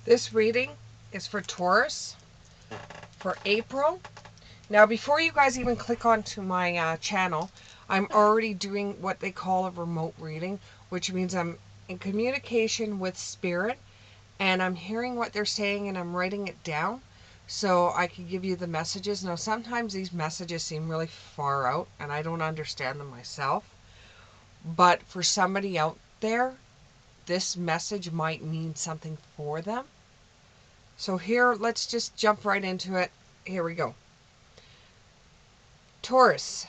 This reading is for Taurus for April. Now, before you guys even click onto my channel, I'm already doing what they call a remote reading, which means I'm in communication with spirit and I'm hearing what they're saying and I'm writing it down so I can give you the messages. Now, sometimes these messages seem really far out and I don't understand them myself, but for somebody out there, this message might mean something for them. So here, let's just jump right into it. Here we go. Taurus,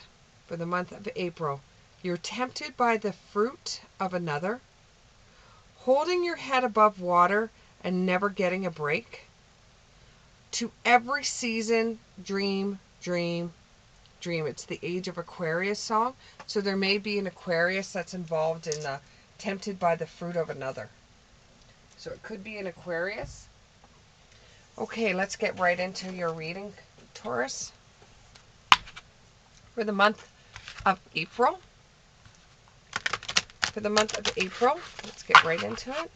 for the month of April. You're tempted by the fruit of another, holding your head above water and never getting a break. To every season, dream, dream, dream. It's the Age of Aquarius song. So there may be an Aquarius that's involved in the tempted by the fruit of another. So it could be an Aquarius. Okay, let's get right into your reading, Taurus. For the month of April. For the month of April, let's get right into it.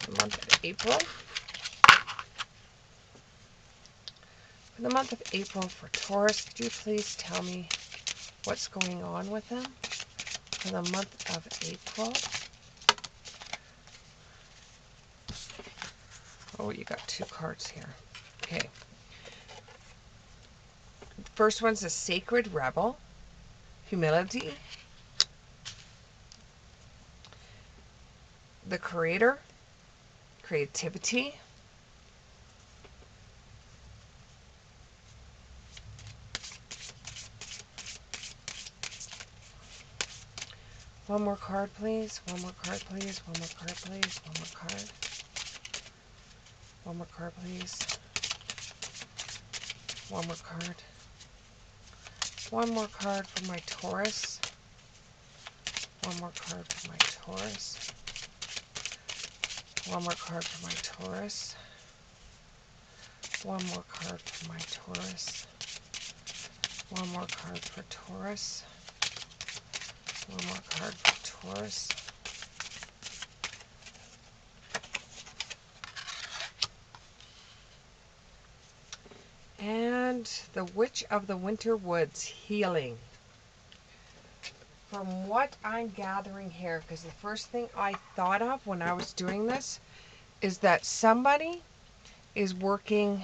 The month of April. For the month of April for Taurus, could you please tell me what's going on with them? For the month of April. Oh, you got two cards here. Okay. The first one's a Sacred Rebel. Humility. The Creator. Creativity. One more card, please. One more card, please. One more card, please. One more card. One more card, please. One more card. One more card for my Taurus. One more card for my Taurus. One more card for my Taurus. One more card for my Taurus. One more card for Taurus. One more card for Taurus. And the Witch of the Winter Woods, healing. From what I'm gathering here, because the first thing I thought of when I was doing this is that somebody is working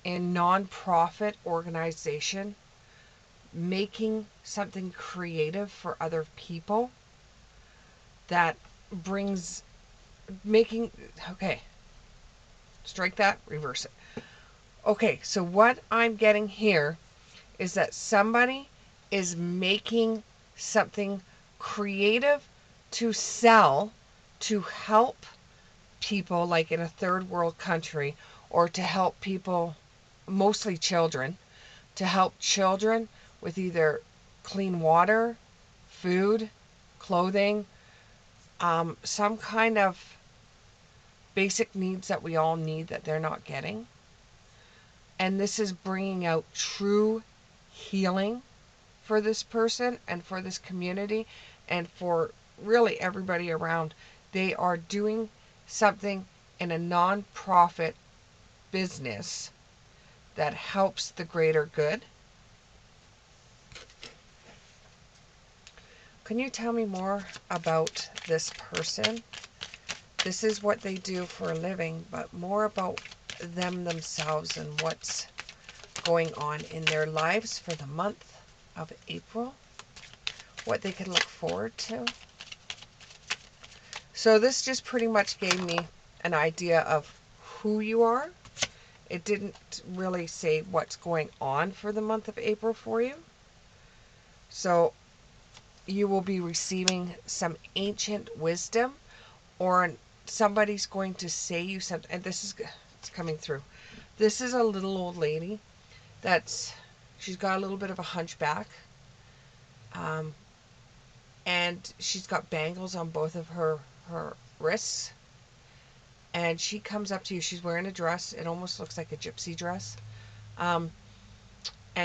in non-profit organization, making something creative for other people that brings, okay, strike that, reverse it. Okay, so what I'm getting here is that somebody is making something creative to sell, to help people like in a third world country, or to help people, mostly children, to help children with either clean water, food, clothing, some kind of basic needs that we all need that they're not getting. And this is bringing out true healing for this person and for this community and for really everybody around. They are doing something in a non-profit business that helps the greater good. Can you tell me more about this person? This is what they do for a living, but more about them themselves and what's going on in their lives for the month of April, what they can look forward to. So this just pretty much gave me an idea of who you are. It didn't really say what's going on for the month of April for you. So you will be receiving some ancient wisdom, or somebody's going to say you something, and this is, it's coming through. This is a little old lady she's got a little bit of a hunchback, and she's got bangles on both of her wrists, and she comes up to you. She's wearing a dress. It almost looks like a gypsy dress, and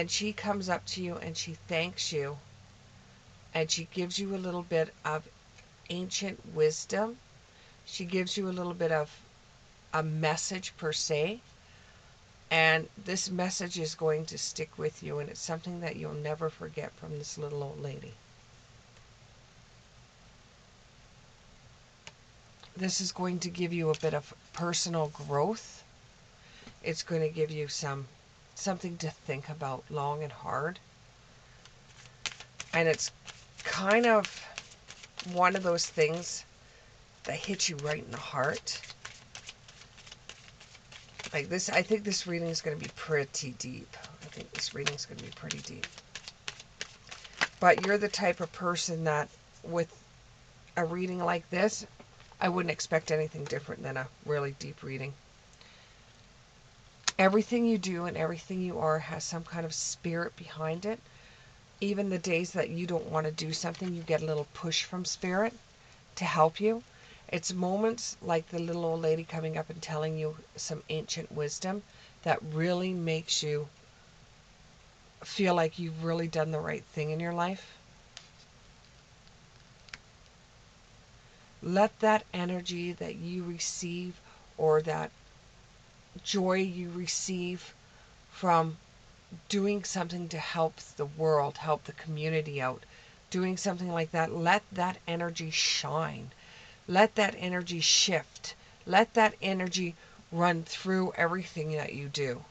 she comes up to you and she thanks you, and she gives you a little bit of ancient wisdom, She gives you a little bit of a message per se, and this message is going to stick with you, and it's something that you'll never forget from this little old lady. This is going to give you a bit of personal growth. It's going to give you something to think about long and hard. And it's kind of one of those things that hits you right in the heart. Like this, I think this reading is going to be pretty deep. I think this reading is going to be pretty deep. But you're the type of person that with a reading like this, I wouldn't expect anything different than a really deep reading. Everything you do and everything you are has some kind of spirit behind it. Even the days that you don't want to do something, you get a little push from spirit to help you. It's moments like the little old lady coming up and telling you some ancient wisdom that really makes you feel like you've really done the right thing in your life. Let that energy that you receive, or that joy you receive from doing something to help the world, help the community out, doing something like that, let that energy shine. Let that energy shift. Let that energy run through everything that you do.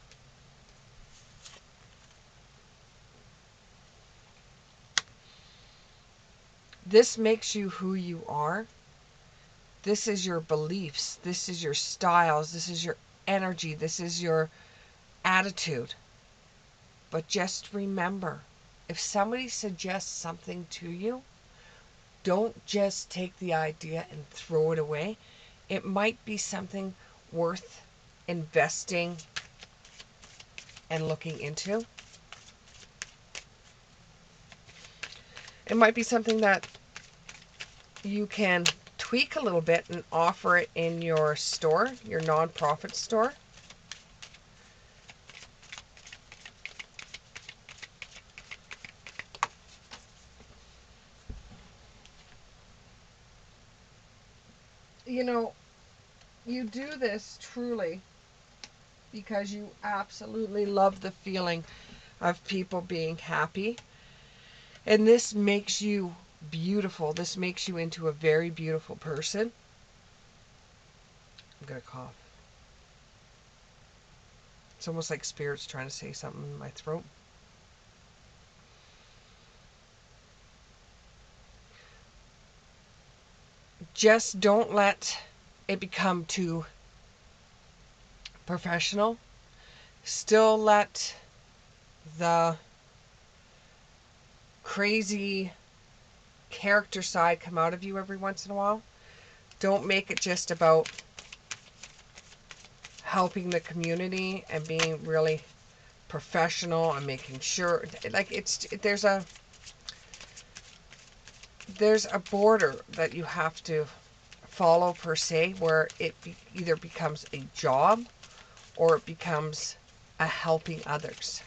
This makes you who you are. This is your beliefs. This is your styles. This is your energy. This is your attitude. But just remember, if somebody suggests something to you, don't just take the idea and throw it away. It might be something worth investing and looking into. It might be something that you can tweak a little bit and offer it in your store, your nonprofit store. You know, you do this truly because you absolutely love the feeling of people being happy. And this makes you beautiful. This makes you into a very beautiful person. I'm going to cough. It's almost like spirit's trying to say something in my throat. Just don't let it become too professional. Still let the crazy character side come out of you every once in a while. Don't make it just about helping the community and being really professional and making sure, like, there's a border that you have to follow per se, where it either becomes a job or it becomes a helping others.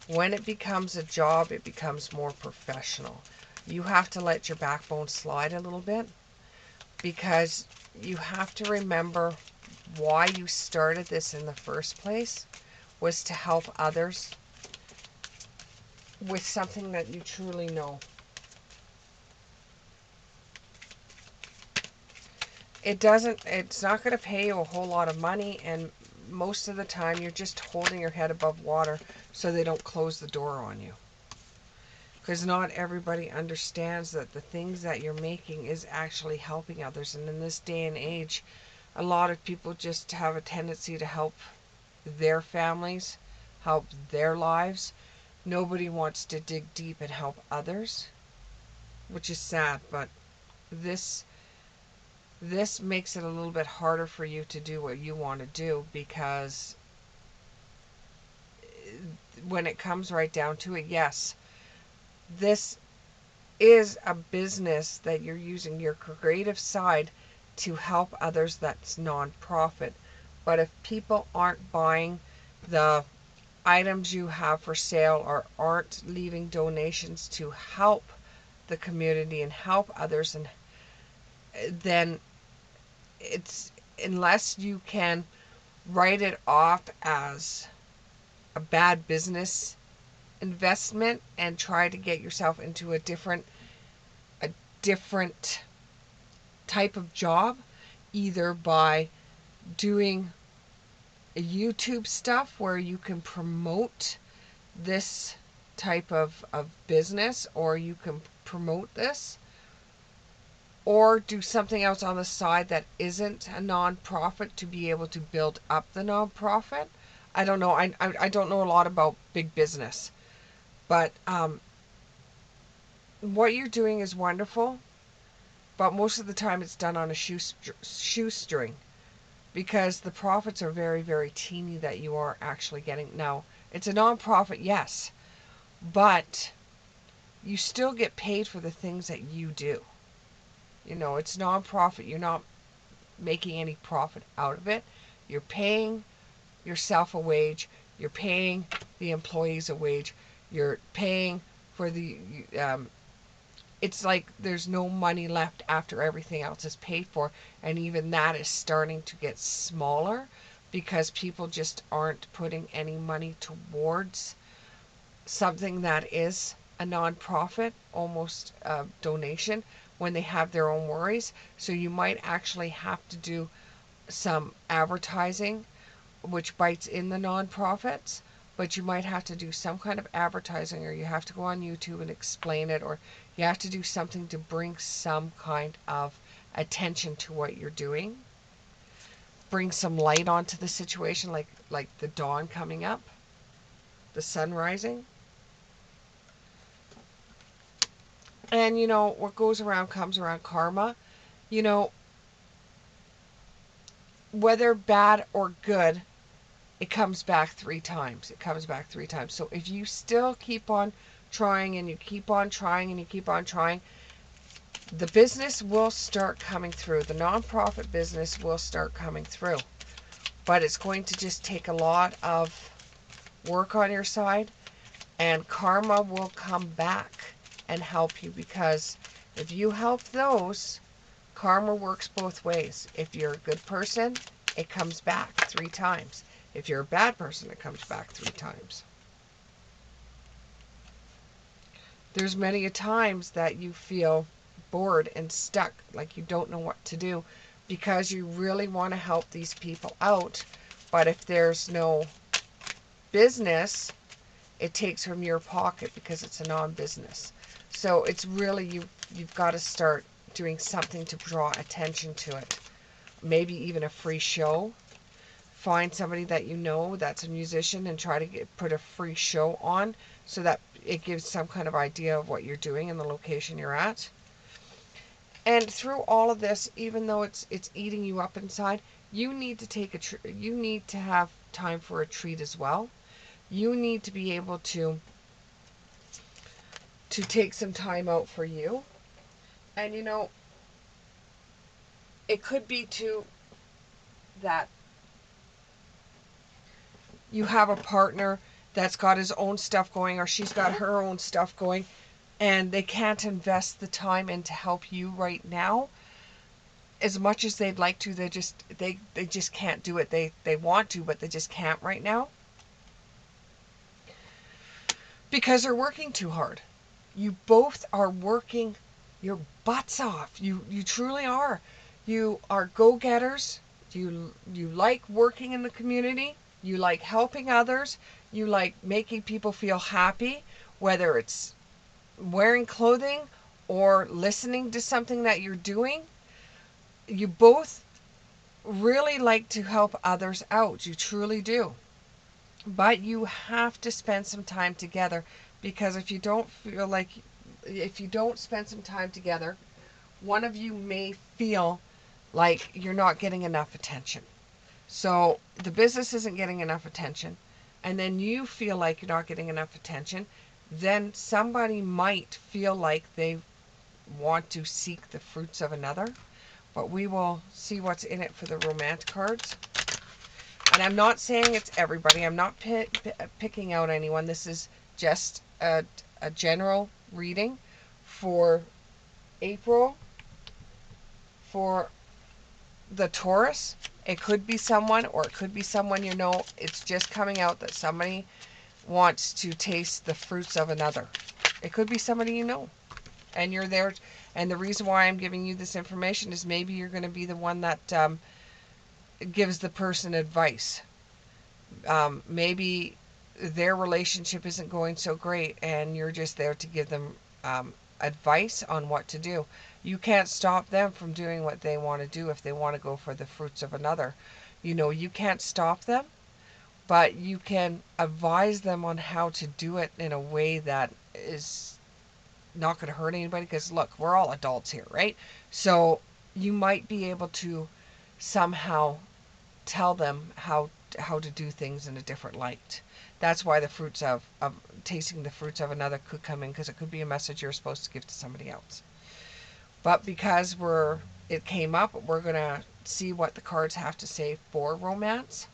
When it becomes a job, it becomes more professional. You have to let your backbone slide a little bit, because you have to remember why you started this in the first place was to help others with something that you truly know. It's not going to pay you a whole lot of money, and most of the time you're just holding your head above water so they don't close the door on you. Because not everybody understands that the things that you're making is actually helping others. And in this day and age, a lot of people just have a tendency to help their families, help their lives. Nobody wants to dig deep and help others, which is sad, but this makes it a little bit harder for you to do what you want to do, because when it comes right down to it, yes, this is a business that you're using your creative side to help others. That's non-profit. But if people aren't buying the items you have for sale, or aren't leaving donations to help the community and help others, and then it's, unless you can write it off as a bad business investment and try to get yourself into a different type of job, either by doing a YouTube stuff where you can promote this type of business, or you can promote this, or do something else on the side that isn't a non-profit to be able to build up the non-profit. I don't know. I don't know a lot about big business, but what you're doing is wonderful, but most of the time it's done on a shoestring, because the profits are very, very teeny that you are actually getting. Now, it's a non-profit, yes, but you still get paid for the things that you do. You know, it's non-profit. You're not making any profit out of it. You're paying yourself a wage. You're paying the employees a wage. You're paying for the it's like there's no money left after everything else is paid for, and even that is starting to get smaller because people just aren't putting any money towards something that is a non-profit, almost a donation, when they have their own worries. So you might actually have to do some advertising which bites in the non-profits, but you might have to do some kind of advertising, or you have to go on YouTube and explain it, or you have to do something to bring some kind of attention to what you're doing. Bring some light onto the situation, like the dawn coming up, the sun rising. And you know, what goes around comes around, karma. You know, whether bad or good, it comes back 3 times. It comes back 3 times. So if you still keep on trying, and you keep on trying, and you keep on trying, the business will start coming through. The nonprofit business will start coming through. But it's going to just take a lot of work on your side, and karma will come back and help you, because if you help those, karma works both ways. If you're a good person, it comes back 3 times. If you're a bad person, it comes back 3 times. There's many a times that you feel bored and stuck, like you don't know what to do, because you really want to help these people out. But if there's no business, it takes from your pocket because it's a non-business. So it's really, you've got to start doing something to draw attention to it. Maybe even a free show. Find somebody that you know that's a musician and try to put a free show on, so that it gives some kind of idea of what you're doing and the location you're at. And through all of this, even though it's eating you up inside, you need to take you need to have time for a treat as well. You need to be able to take some time out for you. And you know, it could be too that you have a partner that's got his own stuff going, or she's got her own stuff going, and they can't invest the time in to help you right now as much as they'd like to. They just can't do it. They want to, but they just can't right now, because they're working too hard. You both are working your butts off. You truly are. You are go-getters. You like working in the community. You like helping others. You like making people feel happy, whether it's wearing clothing or listening to something that you're doing. You both really like to help others out. You truly do. But you have to spend some time together, because if you don't spend some time together, one of you may feel like you're not getting enough attention. So the business isn't getting enough attention, and then you feel like you're not getting enough attention. Then somebody might feel like they want to seek the fruits of another. But we will see what's in it for the romantic cards. And I'm not saying it's everybody. I'm not picking out anyone. This is just a general reading for April, for the Taurus, it could be someone, or it could be someone you know. It's just coming out that somebody wants to taste the fruits of another. It could be somebody you know, and you're there. And the reason why I'm giving you this information is maybe you're going to be the one that gives the person advice. Maybe their relationship isn't going so great, and you're just there to give them advice on what to do. You can't stop them from doing what they want to do if they want to go for the fruits of another. You know, you can't stop them, but you can advise them on how to do it in a way that is not going to hurt anybody. Because look, we're all adults here, right? So you might be able to somehow tell them how to do things in a different light. That's why the fruits of tasting the fruits of another could come in, because it could be a message you're supposed to give to somebody else. But because it came up, we're gonna see what the cards have to say for romance.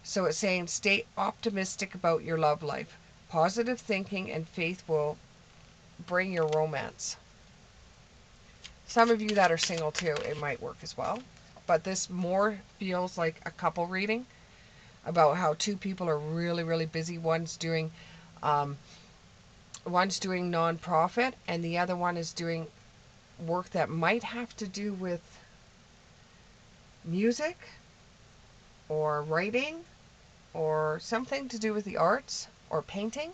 So it's saying stay optimistic about your love life. Positive thinking and faith will bring your romance. Some of you that are single too, it might work as well. But this more feels like a couple reading about how two people are really, really busy. Um, one's doing nonprofit, and the other one is doing work that might have to do with music or writing or something to do with the arts or painting.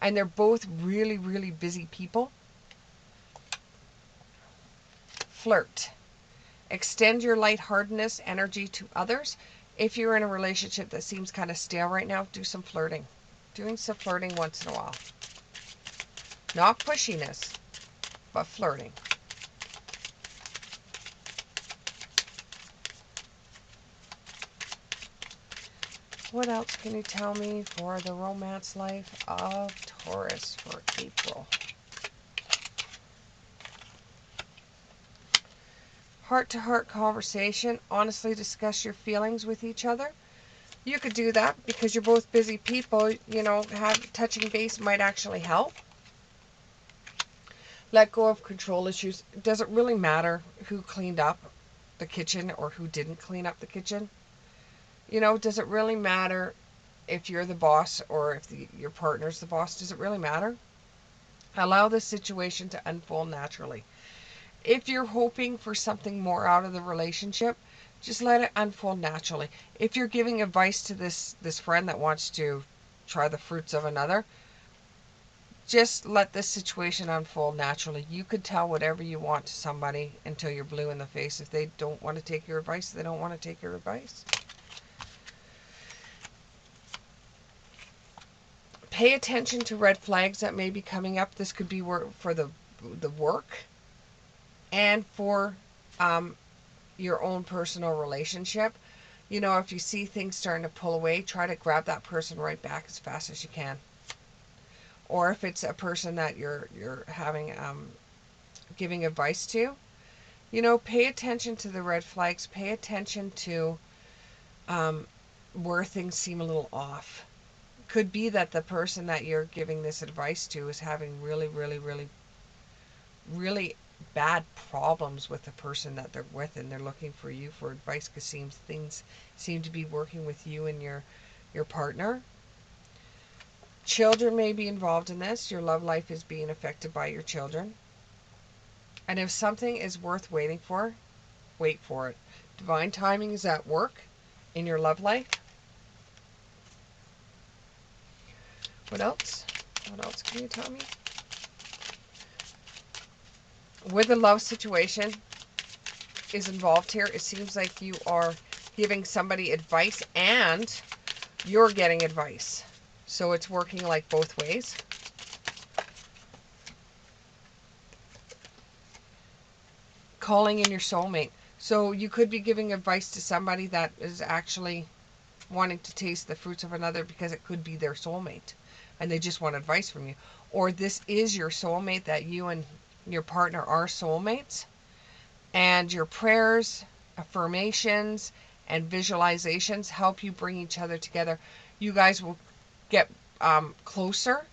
And they're both really, really busy people. Flirt. Extend your lightheartedness energy to others. If you're in a relationship that seems kind of stale right now, do some flirting. Doing some flirting once in a while. Not pushiness, but flirting. What else can you tell me for the romance life of Taurus for April? Heart-to-heart conversation. Honestly discuss your feelings with each other. You could do that because you're both busy people. You know, touching base might actually help. Let go of control issues. Does it really matter who cleaned up the kitchen or who didn't clean up the kitchen? You know, does it really matter if you're the boss or if your partner's the boss? Does it really matter? Allow this situation to unfold naturally. If you're hoping for something more out of the relationship, just let it unfold naturally. If you're giving advice to this friend that wants to try the fruits of another, just let this situation unfold naturally. You could tell whatever you want to somebody until you're blue in the face. If they don't want to take your advice, they don't want to take your advice. Pay attention to red flags that may be coming up. This could be for the work and for your own personal relationship. You know, if you see things starting to pull away, try to grab that person right back as fast as you can. Or if it's a person that you're having giving advice to, you know, pay attention to the red flags. Pay attention to where things seem a little off. Could be that the person that you're giving this advice to is having really, really, really, really bad problems with the person that they're with, and they're looking for you for advice because things seem to be working with you and your partner. Children may be involved in this. Your love life is being affected by your children. And if something is worth waiting for, wait for it. Divine timing is at work in your love life. What else? What else can you tell me? With the love situation is involved here, it seems like you are giving somebody advice and you're getting advice. So it's working like both ways. Calling in your soulmate. So you could be giving advice to somebody that is actually wanting to taste the fruits of another, because it could be their soulmate and they just want advice from you. Or this is your soulmate, that you and your partner are soulmates, and your prayers, affirmations, and visualizations help you bring each other together. You guys will get closer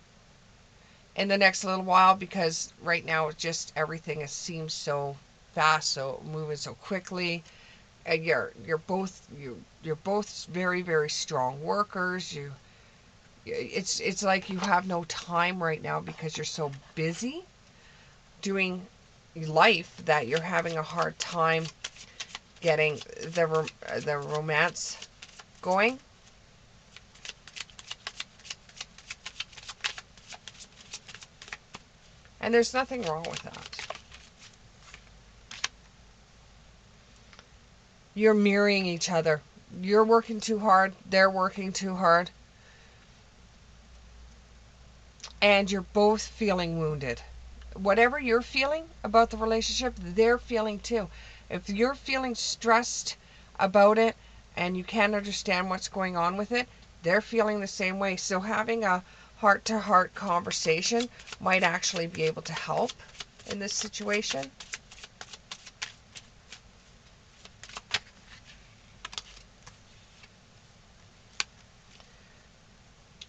in the next little while, because right now it's just everything seems so fast, so moving so quickly. you're both very, very strong workers. It's like you have no time right now because you're so busy doing life that you're having a hard time getting the romance going. And there's nothing wrong with that. You're mirroring each other. You're working too hard, they're working too hard, and you're both feeling wounded. Whatever you're feeling about the relationship, they're feeling too. If you're feeling stressed about it and you can't understand what's going on with it, they're feeling the same way. So having a heart-to-heart conversation might actually be able to help in this situation.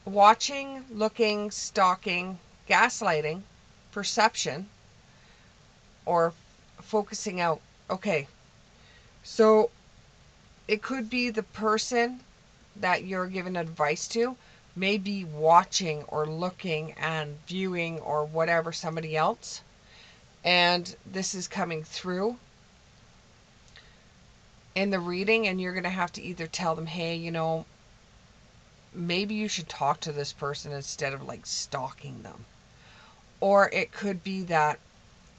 Watching, looking, stalking, gaslighting, perception, or focusing out. Okay, so it could be the person that you're giving advice to may be watching or looking and viewing or whatever somebody else, and this is coming through in the reading, and you're going to have to either tell them, hey, maybe you should talk to this person instead of like stalking them. Or it could be that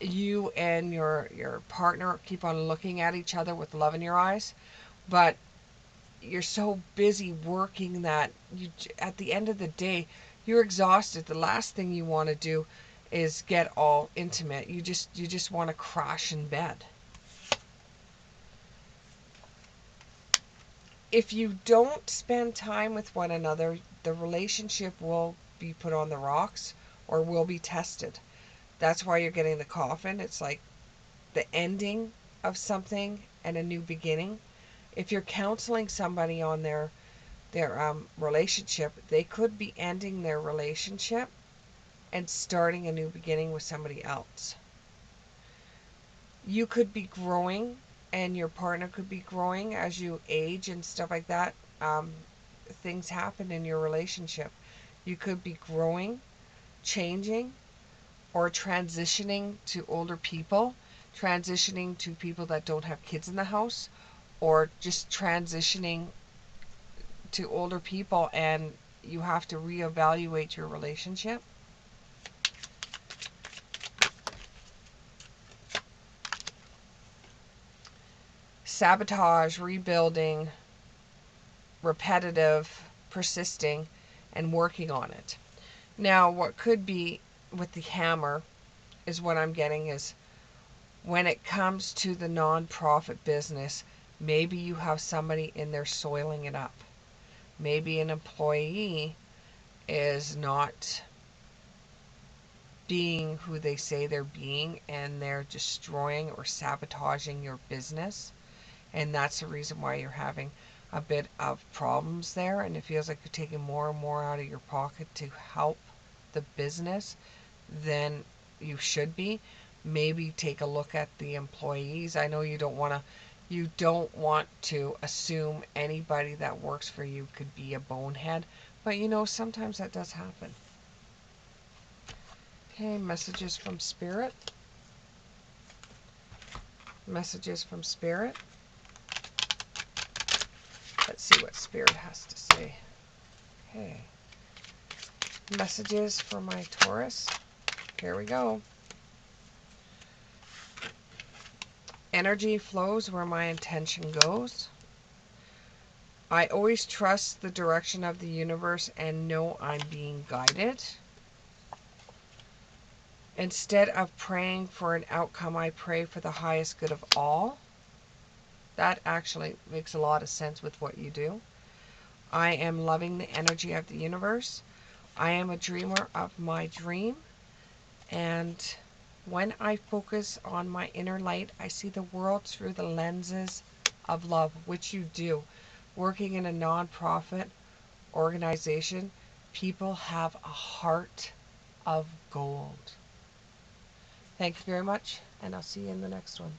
you and your partner keep on looking at each other with love in your eyes, but you're so busy working that at the end of the day, you're exhausted. The last thing you want to do is get all intimate. You just want to crash in bed. If you don't spend time with one another, the relationship will be put on the rocks or will be tested. That's why you're getting the coffin. It's like the ending of something and a new beginning. If you're counseling somebody on their relationship, they could be ending their relationship and starting a new beginning with somebody else. You could be growing, and your partner could be growing as you age and stuff like that. Things happen in your relationship. You could be growing, changing, or transitioning to older people, transitioning to people that don't have kids in the house, or just transitioning to older people, and you have to reevaluate your relationship. Sabotage, rebuilding, repetitive, persisting, and working on it. Now, what could be with the hammer is what I'm getting is when it comes to the nonprofit business, maybe you have somebody in there soiling it up. Maybe an employee is not being who they say they're being, and they're destroying or sabotaging your business. And that's the reason why you're having a bit of problems there, and it feels like you're taking more and more out of your pocket to help the business than you should be. Maybe take a look at the employees. I know you don't want to assume anybody that works for you could be a bonehead, but sometimes that does happen. Okay, messages from Spirit. Messages from Spirit. Let's see what Spirit has to say. Okay. Messages for my Taurus. Here we go. Energy flows where my intention goes. I always trust the direction of the universe and know I'm being guided. Instead of praying for an outcome, I pray for the highest good of all. That actually makes a lot of sense with what you do. I am loving the energy of the universe. I am a dreamer of my dream. And when I focus on my inner light, I see the world through the lenses of love, which you do. Working in a nonprofit organization, people have a heart of gold. Thank you very much, and I'll see you in the next one.